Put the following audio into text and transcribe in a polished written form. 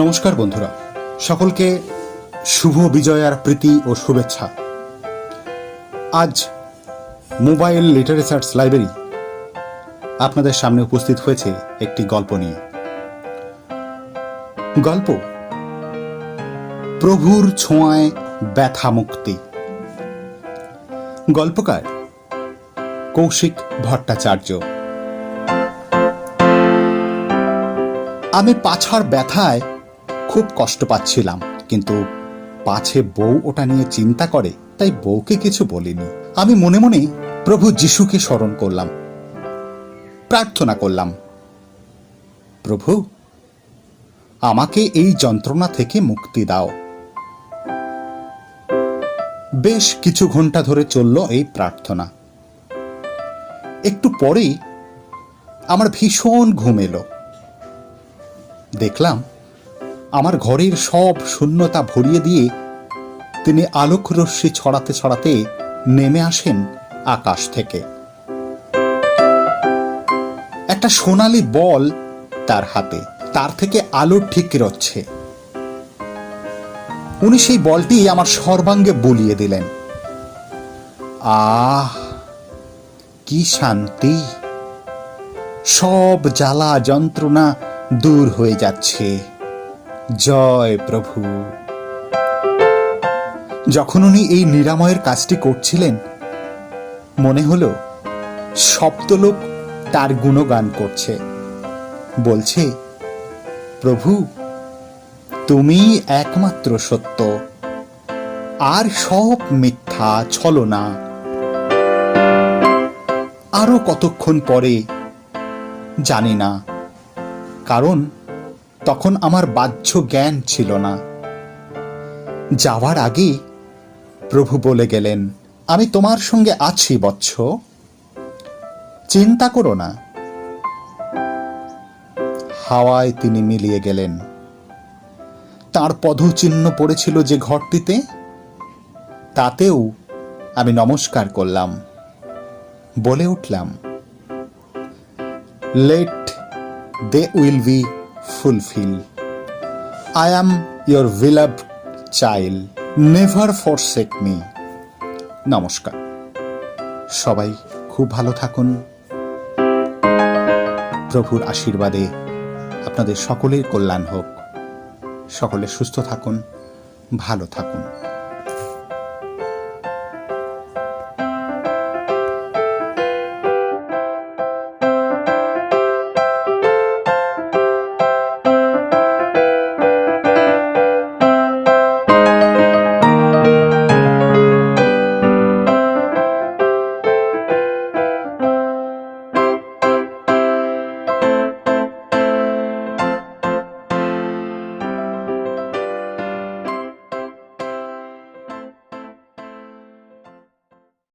নমস্কার বন্ধুরা, সকলকে শুভ বিজয়ার প্রীতি ও শুভেচ্ছা। আজ মোবাইল লিটারেচার্স লাইব্রেরি আপনাদের সামনে উপস্থিত হয়েছে একটি গল্প নিয়ে। গল্প প্রভুর ছোঁয়ায় ব্যথা মুক্তি। গল্পকার কৌশিক ভট্টাচার্য। আমি পাছার ব্যথায় খুব কষ্ট পাচ্ছিলাম, কিন্তু পাছে বউ ওটা নিয়ে চিন্তা করে, তাই বউকে কিছু বলিনি। আমি মনে মনে প্রভু যিশুকে স্মরণ করলাম, প্রার্থনা করলাম, প্রভু আমাকে এই যন্ত্রণা থেকে মুক্তি দাও। বেশ কিছু ঘন্টা ধরে চলল এই প্রার্থনা। একটু পরেই আমার ভীষণ ঘুম এলো। দেখলাম আমার ঘরের সব শূন্যতা ভরিয়ে দিয়ে তিনি আলোক রশ্মি ছড়াতে ছড়াতে নেমে আসেন আকাশ থেকে। একটা সোনালী বল তার হাতে, তার থেকে আলো ঠিক রচ্ছে। উনি সেই বলটি আমার সর্বাঙ্গে বুলিয়ে দিলেন। আহ, কি শান্তি! সব জ্বালা যন্ত্রণা দূর হয়ে যাচ্ছে। জয় প্রভু। যখন উনি এই নিরাময়ের কাজটি করছিলেন, মনে হলো সপ্তলোক তার গুণগান করছে, বলছে, প্রভু তুমি একমাত্র সত্য, আর সব মিথ্যা ছলনা। আরো কতক্ষণ পরে জানি না, কারণ তখন আমার বাহ্য জ্ঞান ছিল না। যাওয়ার আগে প্রভু বলে গেলেন, আমি তোমার সঙ্গে আছি বৎস, চিন্তা করো না। হাওয়ায় তিনি মিলিয়ে গেলেন। তার পদচিহ্ন পড়েছিল যে ঘরটিতে, তাতেও আমি নমস্কার করলাম, বলে উঠলাম, let they will be fulfil. I am your beloved child. Never forsake me. নমস্কার। সবাই খুব ভালো থাকুন। প্রভুর আশীর্বাদে আপনাদের সকলের কল্যাণ হোক। সকলে সুস্থ থাকুন, ভালো থাকুন।